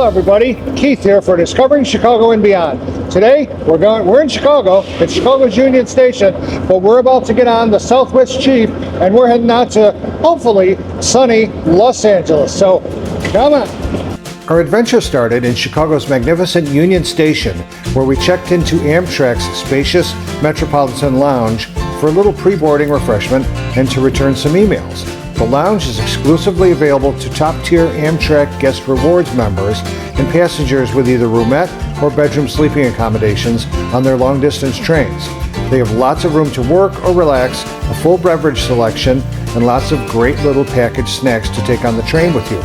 Hello everybody, Keith here for Discovering Chicago and Beyond. Today we're in Chicago, it's Chicago's Union Station, but we're about to get on the Southwest Chief and we're heading out to hopefully sunny Los Angeles. So come on. Our adventure started in Chicago's magnificent Union Station, where we checked into Amtrak's spacious Metropolitan Lounge for a little pre-boarding refreshment and to return some emails. The lounge is exclusively available to top-tier Amtrak Guest Rewards members and passengers with either roomette or bedroom sleeping accommodations on their long-distance trains. They have lots of room to work or relax, a full beverage selection, and lots of great little packaged snacks to take on the train with you.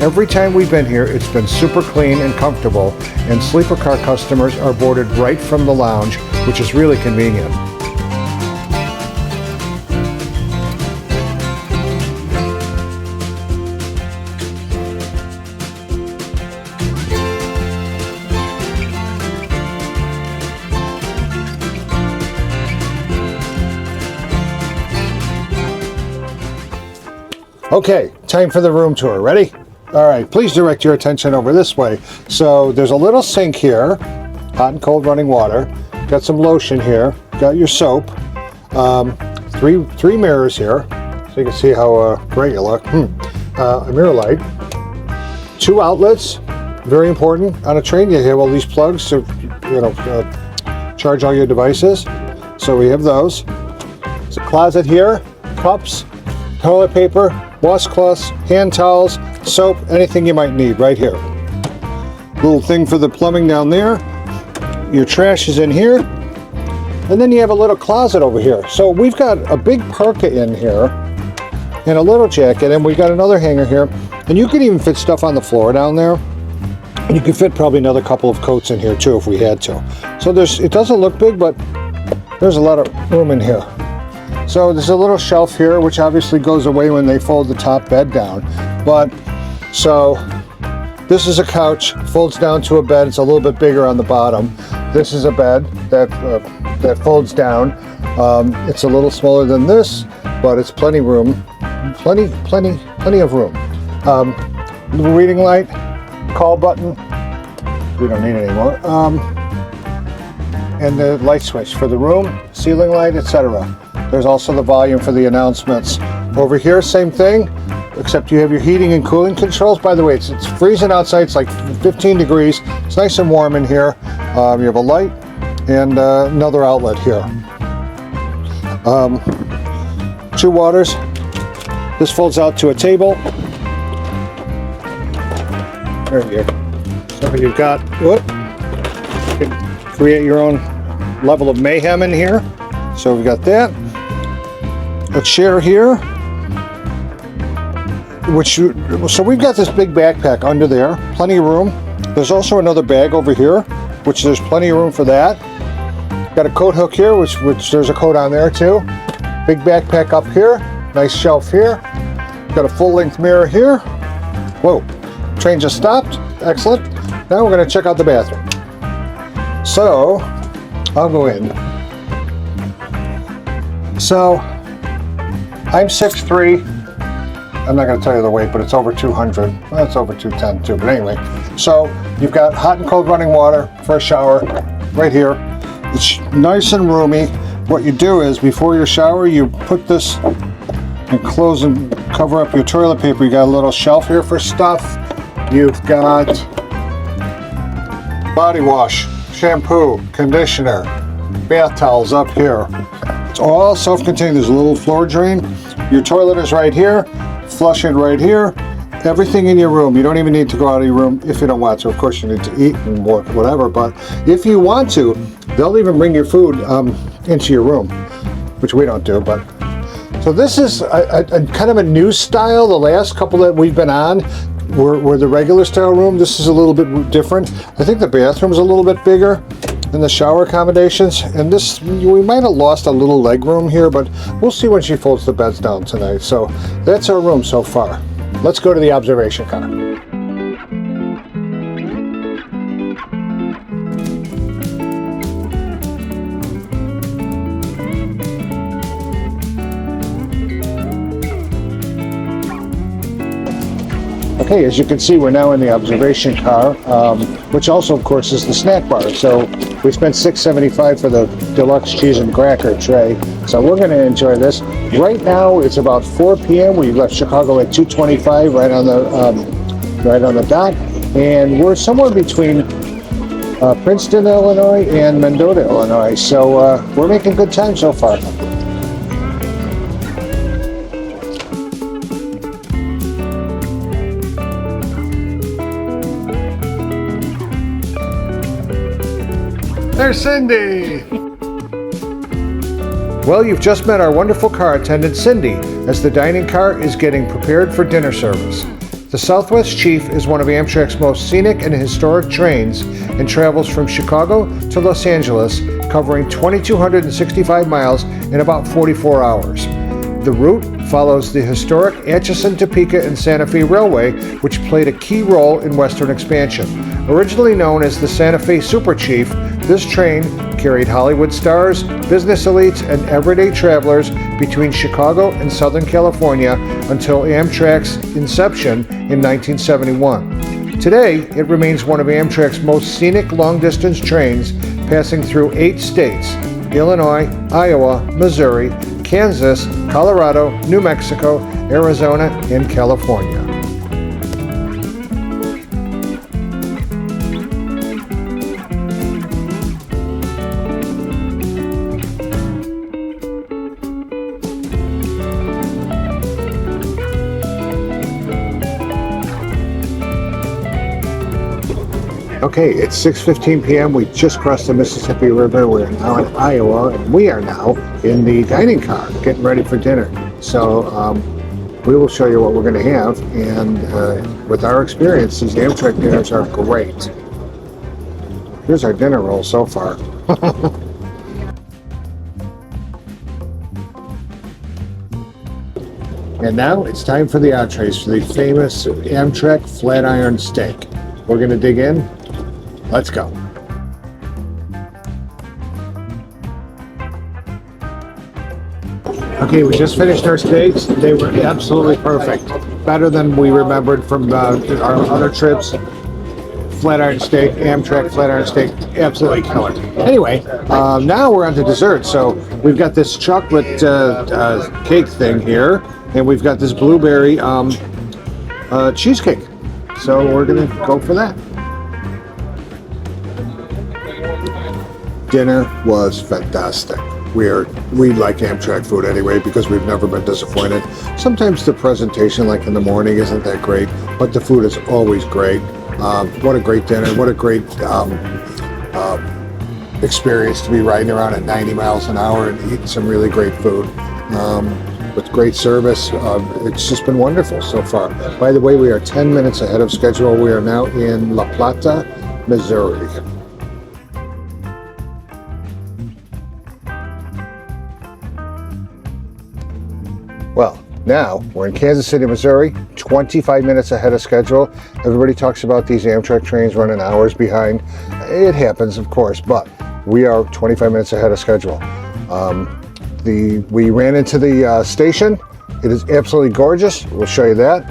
Every time we've been here, it's been super clean and comfortable, and sleeper car customers are boarded right from the lounge, which is really convenient. Okay, time for the room tour. Ready? All right, please direct your attention over this way. So there's a little sink here, hot and cold running water. Got some lotion here. Got your soap. Three mirrors here, so you can see how great you look. A mirror light. 2 outlets, very important on a train. You have all these plugs to, charge all your devices. So we have those. There's a closet here. Cups, toilet paper, washcloths, hand towels, soap, anything you might need right here. Little thing for the plumbing down there. Your trash is in here. And then you have a little closet over here. So we've got a big parka in here and a little jacket, and we've got another hanger here. And you could even fit stuff on the floor down there. And you could fit probably another couple of coats in here too if we had to. So it doesn't look big, but there's a lot of room in here. So there's a little shelf here, which obviously goes away when they fold the top bed down. But so this is a couch, folds down to a bed. It's a little bit bigger on the bottom. This is a bed that folds down. It's a little smaller than this, but it's plenty room, plenty of room. Little reading light, call button. We don't need it anymore. And the light switch for the room, ceiling light, etc. There's also the volume for the announcements. Over here, same thing, except you have your heating and cooling controls. By the way, it's freezing outside. It's like 15 degrees. It's nice and warm in here. You have a light and another outlet here. 2 waters. This folds out to a table. There you go. So you've got, you can create your own level of mayhem in here. So we've got that. A chair here, so we've got this big backpack under there, plenty of room. There's also another bag over here, which there's plenty of room for that. Got a coat hook here, which there's a coat on there too. Big backpack up here, nice shelf here. Got a full-length mirror here. Whoa, train just stopped, excellent. Now we're gonna check out the bathroom. So, I'll go in. So, I'm 6'3". I'm not going to tell you the weight, but it's over 200. Well, it's over 210 too, but anyway. So you've got hot and cold running water for a shower right here. It's nice and roomy. What you do is before your shower, you put this and close and cover up your toilet paper. You got a little shelf here for stuff. You've got body wash, shampoo, conditioner, bath towels up here. It's all self-contained. There's a little floor drain. Your toilet is right here. Flush it right here. Everything in your room. You don't even need to go out of your room if you don't want to. Of course, you need to eat and work, whatever. But if you want to, they'll even bring your food into your room, which we don't do. But so this is a kind of a new style. The last couple that we've been on were the regular style room. This is a little bit different. I think the bathroom is a little bit bigger. And the shower accommodations, and this, we might have lost a little leg room here, but we'll see when she folds the beds down tonight. So that's our room so far. Let's go to the observation car. Okay, as you can see, we're now in the observation car, which also, of course, is the snack bar. So we spent $6.75 for the deluxe cheese and cracker tray. So we're going to enjoy this. Right now, it's about 4 p.m. We left Chicago at 2:25, right on the dot, and we're somewhere between Princeton, Illinois, and Mendota, Illinois. So we're making good time so far. There's Cindy! Well, you've just met our wonderful car attendant, Cindy, as the dining car is getting prepared for dinner service. The Southwest Chief is one of Amtrak's most scenic and historic trains and travels from Chicago to Los Angeles, covering 2,265 miles in about 44 hours. The route follows the historic Atchison, Topeka, and Santa Fe Railway, which played a key role in Western expansion. Originally known as the Santa Fe Super Chief, this train carried Hollywood stars, business elites, and everyday travelers between Chicago and Southern California until Amtrak's inception in 1971. Today, it remains one of Amtrak's most scenic long-distance trains, passing through 8 states: Illinois, Iowa, Missouri, Kansas, Colorado, New Mexico, Arizona, and California. Okay, it's 6:15 p.m. We just crossed the Mississippi River. We're now in Iowa, and we are now in the dining car, getting ready for dinner. So we will show you what we're going to have, and with our experience, these Amtrak dinners are great. Here's our dinner roll so far. And now it's time for the entrees, for the famous Amtrak flat iron steak. We're going to dig in. Let's go. Okay, we just finished our steaks. They were absolutely perfect. Better than we remembered from our other trips. Flat iron steak, Amtrak flat iron steak, absolutely killer. Anyway, now we're on to dessert. So we've got this chocolate cake thing here, and we've got this blueberry cheesecake. So we're gonna go for that. Dinner was fantastic. We like Amtrak food anyway because we've never been disappointed. Sometimes the presentation, like in the morning, isn't that great, but the food is always great. What a great dinner! What a great experience to be riding around at 90 miles an hour and eating some really great food. With great service. It's just been wonderful so far. By the way, we are 10 minutes ahead of schedule. We are now in La Plata, Missouri. Well, now we're in Kansas City, Missouri, 25 minutes ahead of schedule. Everybody talks about these Amtrak trains running hours behind. It happens, of course, but we are 25 minutes ahead of schedule. We ran into the station. It is absolutely gorgeous. We'll show you that.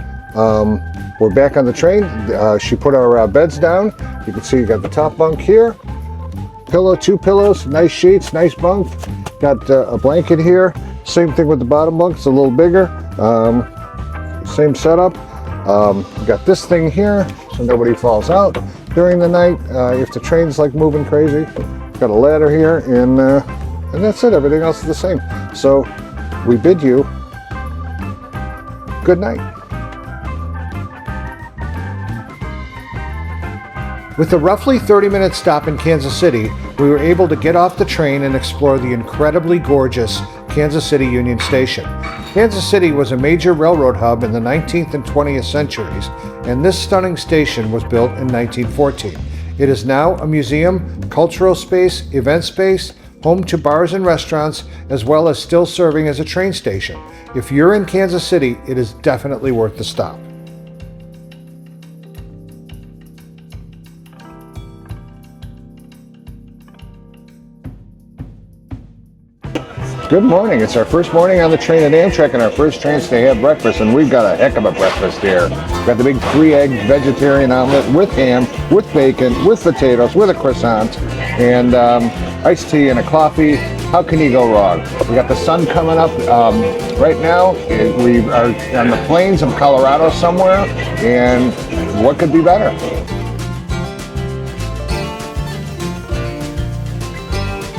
We're back on the train. She put our beds down. You can see you got the top bunk here. Two pillows, nice sheets, nice bunk. Got a blanket here. Same thing with the bottom bunk. It's a little bigger. Same setup. Got this thing here so nobody falls out during the night. If the train's like moving crazy, got a ladder here, and that's it. Everything else is the same. So we bid you good night. With a roughly 30-minute stop in Kansas City, we were able to get off the train and explore the incredibly gorgeous Kansas City Union Station. Kansas City was a major railroad hub in the 19th and 20th centuries, and this stunning station was built in 1914. It is now a museum, cultural space, event space, home to bars and restaurants, as well as still serving as a train station. If you're in Kansas City, it is definitely worth the stop. Good morning. It's our first morning on the train at Amtrak and our first chance to have breakfast, and we've got a heck of a breakfast here. We've got the big 3-egg vegetarian omelet with ham, with bacon, with potatoes, with a croissant, and iced tea and a coffee. How can you go wrong? We got the sun coming up right now. We are on the plains of Colorado somewhere, and what could be better?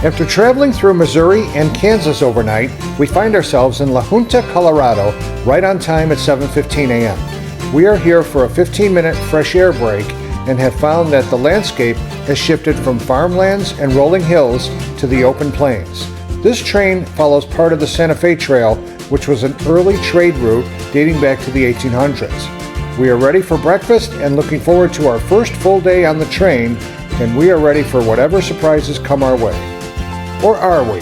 After traveling through Missouri and Kansas overnight, we find ourselves in La Junta, Colorado, right on time at 7:15 a.m. We are here for a 15-minute fresh air break and have found that the landscape has shifted from farmlands and rolling hills to the open plains. This train follows part of the Santa Fe Trail, which was an early trade route dating back to the 1800s. We are ready for breakfast and looking forward to our first full day on the train, and we are ready for whatever surprises come our way. Or are we?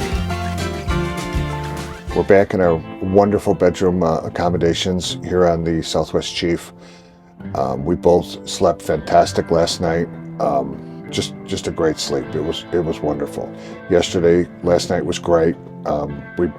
We're back in our wonderful bedroom accommodations here on the Southwest Chief. We both slept fantastic last night. Just a great sleep. It was wonderful. Last night was great.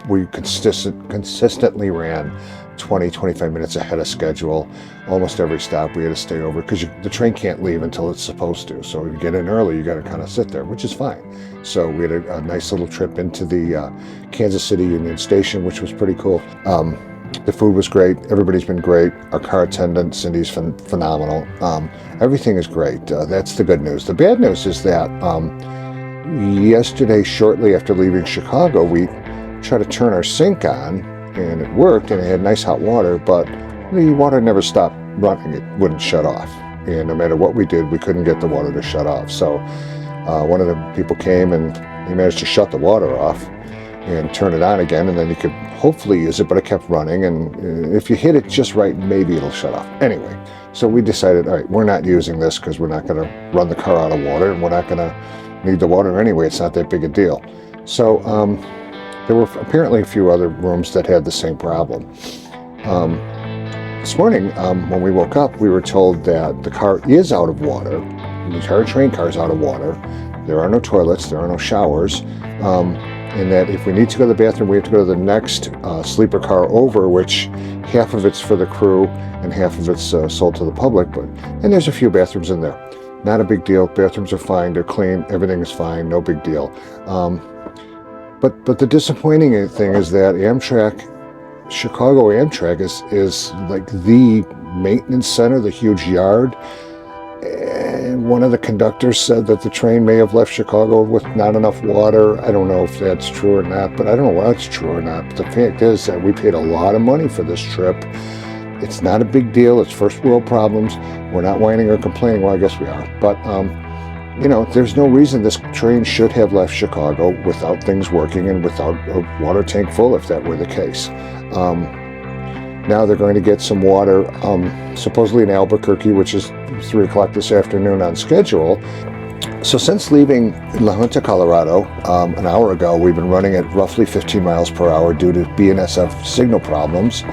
We consistently ran 20-25 minutes ahead of schedule. Almost every stop we had to stay over because the train can't leave until it's supposed to. So you get in early, you got to kind of sit there, which is fine. So we had a nice little trip into the Kansas City Union Station, which was pretty cool. The food was great. Everybody's been great. Our car attendant, Cindy's phenomenal. Everything is great. That's the good news. The bad news is that yesterday, shortly after leaving Chicago, we tried to turn our sink on, and it worked, and it had nice hot water, but the water never stopped running. It wouldn't shut off. And no matter what we did, we couldn't get the water to shut off. So one of the people came and he managed to shut the water off and turn it on again, and then you could hopefully use it, but it kept running, and if you hit it just right, maybe it'll shut off. Anyway, so we decided, all right, we're not using this because we're not going to run the car out of water, and we're not going to need the water anyway. It's not that big a deal. So there were apparently a few other rooms that had the same problem. This morning, when we woke up, we were told that the car is out of water. The entire train car is out of water. There are no toilets, there are no showers, and that if we need to go to the bathroom, we have to go to the next sleeper car over, which half of it's for the crew and half of it's sold to the public. And there's a few bathrooms in there. Not a big deal. Bathrooms are fine. They're clean. Everything is fine. No big deal. But the disappointing thing is that Chicago Amtrak is like the maintenance center, the huge yard. And one of the conductors said that the train may have left Chicago with not enough water. I don't know if that's true or not, but I don't know why it's true or not. But the fact is that we paid a lot of money for this trip. It's not a big deal. It's first world problems. We're not whining or complaining. Well, I guess we are. But there's no reason this train should have left Chicago without things working and without a water tank full, if that were the case. Now they're going to get some water, supposedly in Albuquerque, which is 3 o'clock this afternoon on schedule. So since leaving La Junta, Colorado, an hour ago, we've been running at roughly 15 miles per hour due to BNSF signal problems.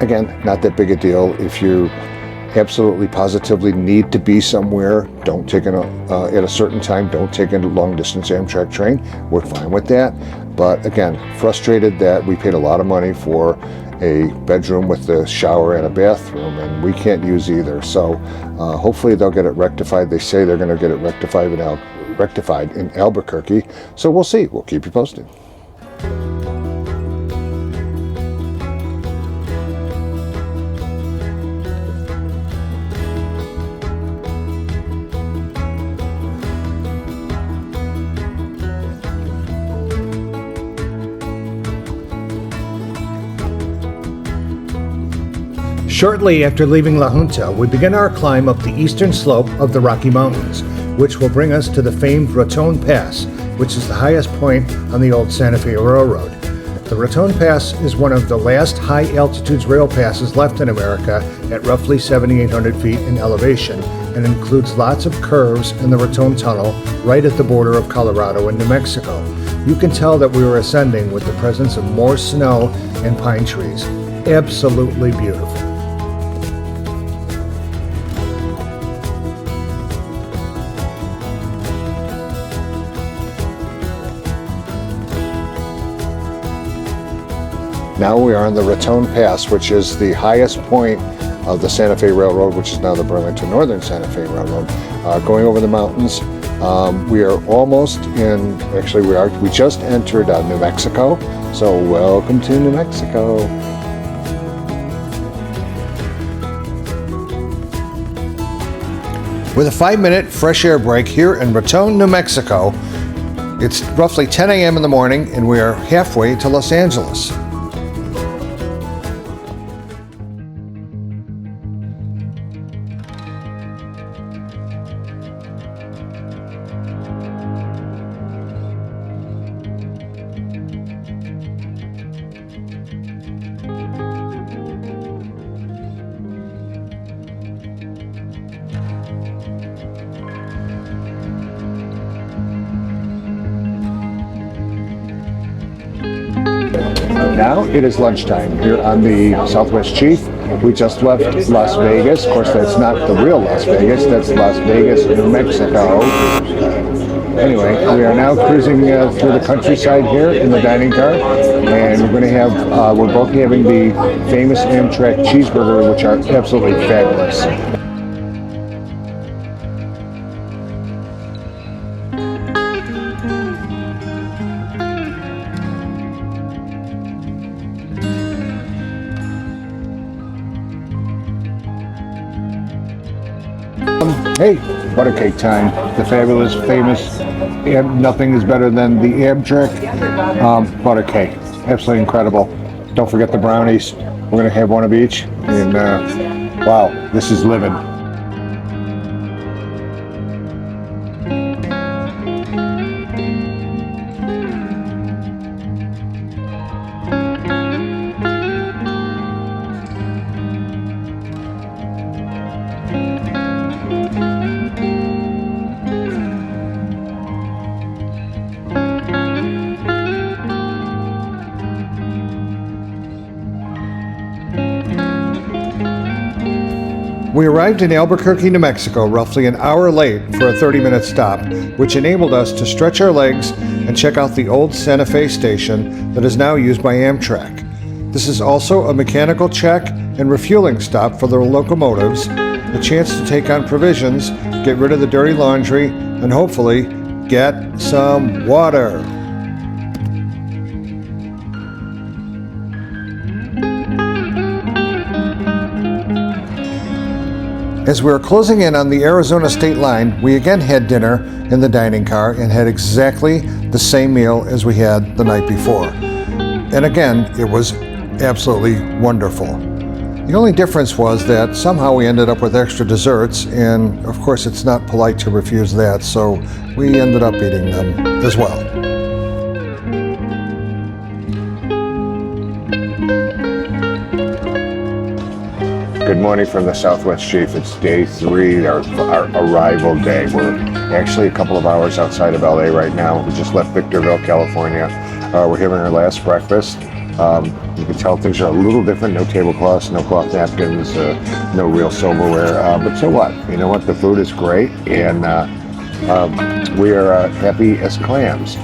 Again, not that big a deal. If you absolutely positively need to be somewhere, don't take at a certain time, don't take a long distance Amtrak train. We're fine with that. But again, frustrated that we paid a lot of money for a bedroom with a shower and a bathroom, and we can't use either. So hopefully they'll get it rectified. They say they're going to get it rectified in Albuquerque. So we'll see. We'll keep you posted. Shortly after leaving La Junta, we begin our climb up the eastern slope of the Rocky Mountains, which will bring us to the famed Raton Pass, which is the highest point on the old Santa Fe Railroad. The Raton Pass is one of the last high-altitude rail passes left in America at roughly 7,800 feet in elevation, and includes lots of curves in the Raton Tunnel right at the border of Colorado and New Mexico. You can tell that we were ascending with the presence of more snow and pine trees. Absolutely beautiful. Now we are on the Raton Pass, which is the highest point of the Santa Fe Railroad, which is now the Burlington Northern Santa Fe Railroad, going over the mountains. We are almost in, actually we just entered New Mexico, so welcome to New Mexico. With a 5-minute fresh air break here in Raton, New Mexico, it's roughly 10 a.m. in the morning and we are halfway to Los Angeles. Now it is lunchtime here on the Southwest Chief. We just left Las Vegas. Of course, that's not the real Las Vegas. That's Las Vegas, New Mexico. Anyway, we are now cruising through the countryside here in the dining car, and we're going to have, we're both having the famous Amtrak cheeseburger, which are absolutely fabulous. Hey, butter cake time. The fabulous, famous, nothing is better than the Amtrak butter cake. Absolutely incredible. Don't forget the brownies. We're going to have one of each. And wow, this is living. We arrived in Albuquerque, New Mexico, roughly an hour late for a 30-minute stop, which enabled us to stretch our legs and check out the old Santa Fe station that is now used by Amtrak. This is also a mechanical check and refueling stop for the locomotives, a chance to take on provisions, get rid of the dirty laundry, and hopefully get some water. As we were closing in on the Arizona state line, we again had dinner in the dining car and had exactly the same meal as we had the night before. And again, it was absolutely wonderful. The only difference was that somehow we ended up with extra desserts, and of course it's not polite to refuse that, so we ended up eating them as well. Good morning from the Southwest Chief. It's day 3, our arrival day. We're actually a couple of hours outside of LA right now. We just left Victorville, California. We're having our last breakfast. You can tell things are a little different. No tablecloths, no cloth napkins, no real silverware. But so what? You know what? The food is great, and we are happy as clams.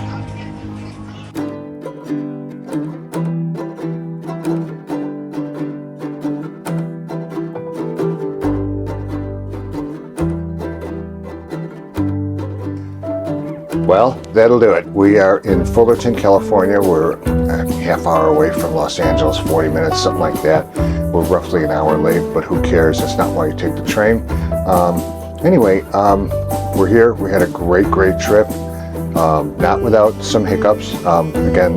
Well, that'll do it. We are in Fullerton, California. We're a half hour away from Los Angeles, 40 minutes, something like that. We're roughly an hour late, but who cares? That's not why you take the train. Anyway, we're here. We had a great trip, not without some hiccups. Again,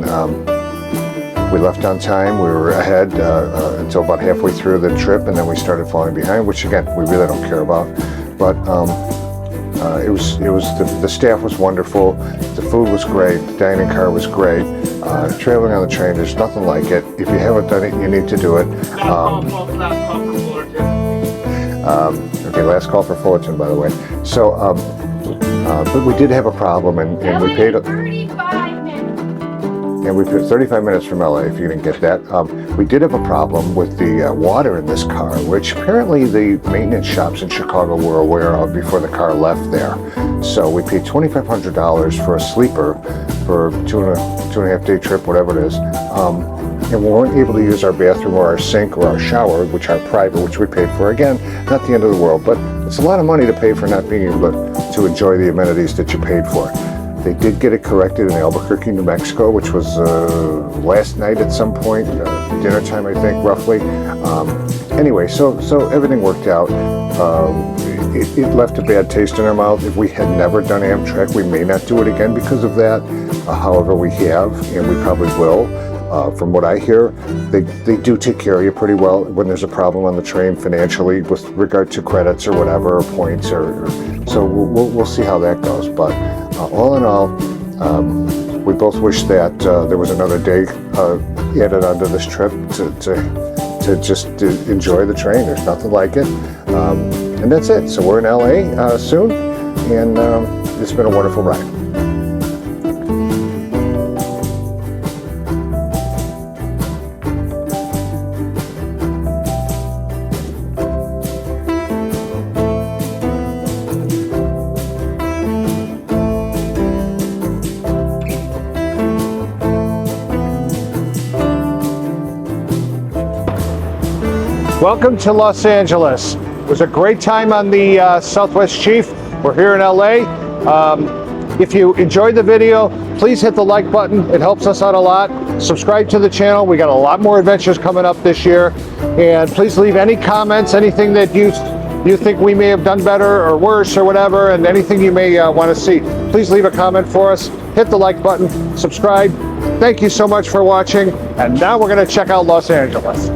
we left on time. We were ahead until about halfway through the trip, and then we started falling behind, which again, we really don't care about. But the staff was wonderful, the food was great, the dining car was great, traveling on the train, there's nothing like it. If you haven't done it, you need to do it. Okay, last call for Fullerton, by the way. So, but we did have a problem, and we paid 35 minutes from LA, if you didn't get that. We did have a problem with the water in this car, which apparently the maintenance shops in Chicago were aware of before the car left there. So we paid $2,500 for a sleeper for a 2.5 day trip, whatever it is. and we weren't able to use our bathroom or our sink or our shower, which are private, which we paid for. Again, not the end of the world, but it's a lot of money to pay for not being able to enjoy the amenities that you paid for. They did get it corrected in Albuquerque, New Mexico, which was last night at some point, dinner time, I think, roughly. Anyway, so everything worked out. It left a bad taste in our mouth. If we had never done Amtrak, we may not do it again because of that. However, we have, and we probably will. From what I hear, they do take care of you pretty well when there's a problem on the train financially with regard to credits or whatever, or points, or so we'll see how that goes. But all in all, we both wish that there was another day added onto this trip to just enjoy the train. There's nothing like it. And that's it. So we're in LA soon, and it's been a wonderful ride. Welcome to Los Angeles. It was a great time on the Southwest Chief. We're here in LA. If you enjoyed the video, please hit the like button. It helps us out a lot. Subscribe to the channel. We got a lot more adventures coming up this year. And please leave any comments, anything that you think we may have done better or worse or whatever, and anything you may want to see. Please leave a comment for us. Hit the like button, subscribe. Thank you so much for watching. And now we're going to check out Los Angeles.